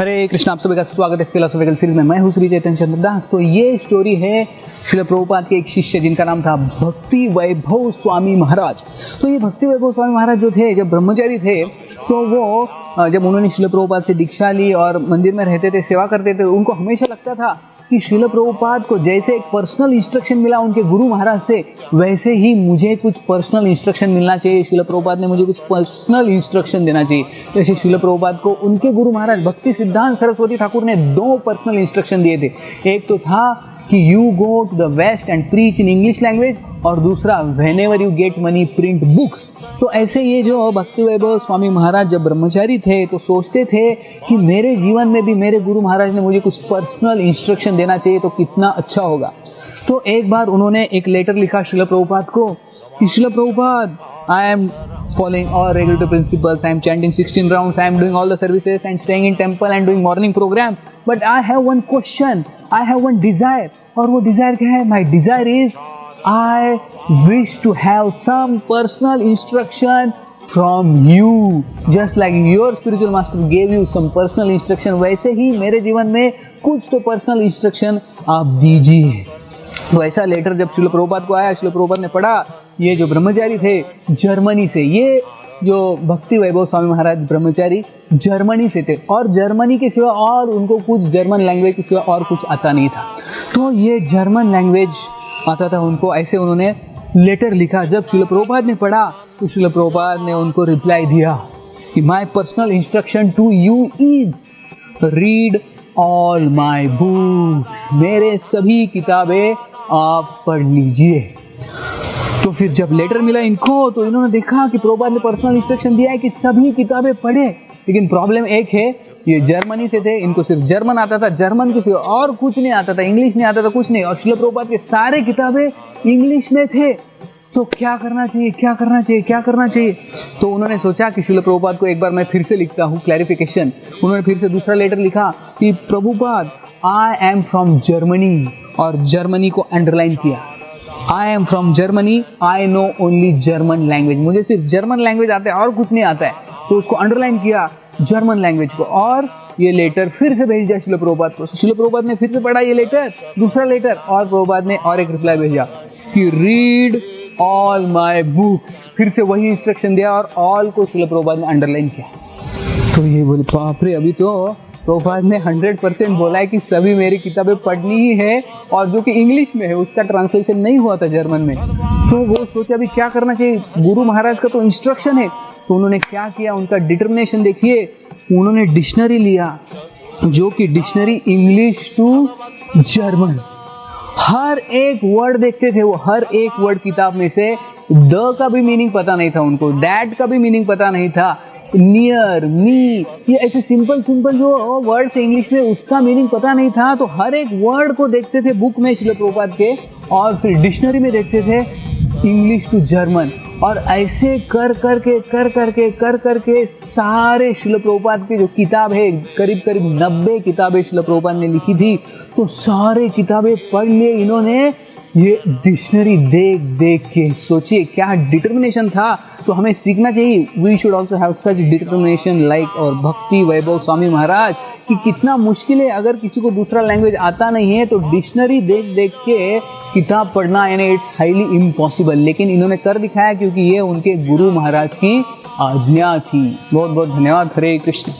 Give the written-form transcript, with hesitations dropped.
हरे कृष्ण, आप सभी का स्वागत है फिलोसॉफिकल सीरीज में। मैं हूँ श्री चैतन्य चंद्र दास। तो ये स्टोरी है श्रील प्रभुपाद के एक शिष्य जिनका नाम था भक्ति वैभव स्वामी महाराज। तो ये भक्ति वैभव स्वामी महाराज जो थे, जब ब्रह्मचारी थे, तो वो जब उन्होंने श्रील प्रभुपाद से दीक्षा ली और मंदिर में रहते थे, सेवा करते थे, उनको हमेशा लगता था कि श्रील प्रभुपाद को जैसे एक पर्सनल इंस्ट्रक्शन मिला उनके गुरु महाराज से, वैसे ही मुझे कुछ पर्सनल इंस्ट्रक्शन मिलना चाहिए। श्रील प्रभुपाद ने मुझे कुछ पर्सनल इंस्ट्रक्शन देना चाहिए। जैसे श्रील प्रभुपाद को उनके गुरु महाराज भक्ति सिद्धांत सरस्वती ठाकुर ने 2 पर्सनल इंस्ट्रक्शन दिए थे। एक तो था कि you go to the West and preach in English language, और दूसरा whenever you get money print books. तो ऐसे ये जो भक्ति वैभव स्वामी महाराज जब ब्रह्मचारी थे तो सोचते थे कि मेरे जीवन में भी मेरे गुरु महाराज ने मुझे कुछ पर्सनल इंस्ट्रक्शन देना चाहिए तो कितना अच्छा होगा। तो एक बार उन्होंने एक लेटर लिखा श्रील प्रभुपाद को कि Srila Prabhupada, I am following all regulatory principles, I am chanting 16 rounds, I am doing all the services and staying in temple and doing morning program, but I have one question, I have one desire। और वो desire क्या है? My desire is I wish to have some personal instruction from you, just like your spiritual master gave you some personal instruction, वैसे ही मेरे जीवन में कुछ तो personal instruction आप दीजिए। तो ऐसा लेटर जब श्रील प्रभुपाद को आया, श्रील प्रभुपाद ने पढ़ा। ये जो ब्रह्मचारी थे जर्मनी से, ये जो भक्ति वैभव स्वामी महाराज ब्रह्मचारी जर्मनी से थे, और जर्मनी के सिवा और उनको कुछ जर्मन लैंग्वेज के सिवा और कुछ आता नहीं था। तो ये जर्मन लैंग्वेज आता था उनको। ऐसे उन्होंने लेटर लिखा। जब श्रील प्रभुपाद ने पढ़ा तो श्रील प्रभुपाद ने उनको रिप्लाई दिया कि my personal instruction to you is read all my books, मेरे सभी किताबें आप पढ़ लीजिए। तो फिर जब लेटर मिला इनको तो इन्होंने देखा कि प्रभुपाद ने पर्सनल इंस्ट्रक्शन दिया है कि सभी किताबें पढ़े, लेकिन प्रॉब्लम एक है, ये जर्मनी से थे, इनको सिर्फ जर्मन आता था, जर्मन के सिवा और कुछ नहीं आता था, इंग्लिश नहीं आता था, कुछ नहीं। और श्रील प्रभुपाद के सारे किताबें इंग्लिश में थे। तो क्या करना चाहिए, क्या करना चाहिए, क्या करना चाहिए? तो उन्होंने सोचा कि श्रील प्रभुपाद को एक बार मैं फिर से लिखता हूँ क्लैरिफिकेशन। उन्होंने फिर से दूसरा लेटर लिखा कि Prabhupada, I am from Germany, और जर्मनी को अंडरलाइन किया। I am from Germany, I know only German language, मुझे सिर्फ जर्मन लैंग्वेज आता है और कुछ नहीं आता है। तो उसको अंडरलाइन किया जर्मन लैंग्वेज को, और ये लेटर फिर से भेज दिया श्रील प्रभुपाद को। श्रील प्रभुपाद ने फिर से पढ़ा ये लेटर, दूसरा लेटर, और प्रभुपाद ने और एक रिप्लाई भेजा कि रीड ऑल माई बुक्स। फिर से वही इंस्ट्रक्शन दिया और ऑल को श्रील प्रभुपाद ने अंडरलाइन किया। तो ये बोले बाप रे, अभी तो प्रभुपाद ने 100% बोला है कि सभी मेरी किताबें पढ़नी ही है, और जो कि इंग्लिश में है उसका ट्रांसलेशन नहीं हुआ था जर्मन में। तो वो सोचा अभी क्या करना चाहिए, गुरु महाराज का तो इंस्ट्रक्शन है। तो उन्होंने क्या किया, उनका डिटर्मिनेशन देखिए। उन्होंने डिक्शनरी लिया, जो कि डिक्शनरी इंग्लिश टू जर्मन, हर एक वर्ड देखते थे वो, हर एक वर्ड किताब में से। द का भी मीनिंग पता नहीं था उनको, दैट का भी मीनिंग पता नहीं था, नियर, मी, ये ऐसे सिंपल सिंपल जो वर्ड्स इंग्लिश में उसका मीनिंग पता नहीं था। तो हर एक वर्ड को देखते थे बुक में श्रील प्रभुपाद के, और फिर डिक्शनरी में देखते थे इंग्लिश टू जर्मन, और ऐसे कर करके सारे श्रील प्रभुपाद की जो किताब है, करीब 90 किताबें श्रील प्रभुपाद ने लिखी थी, तो सारे किताबें पढ़ लिए इन्होंने ये डिक्शनरी देख देख के। सोचिए क्या डिटर्मिनेशन था। तो हमें सीखना चाहिए, we should also have such determination like और भक्ति वैभव स्वामी महाराज, कि कितना मुश्किल है अगर किसी को दूसरा लैंग्वेज आता नहीं है तो डिक्शनरी देख देख के किताब पढ़ना, यानी इट्स हाईली इम्पॉसिबल। लेकिन इन्होंने कर दिखाया क्योंकि ये उनके गुरु महाराज की आज्ञा थी। बहुत बहुत धन्यवाद। हरे कृष्ण।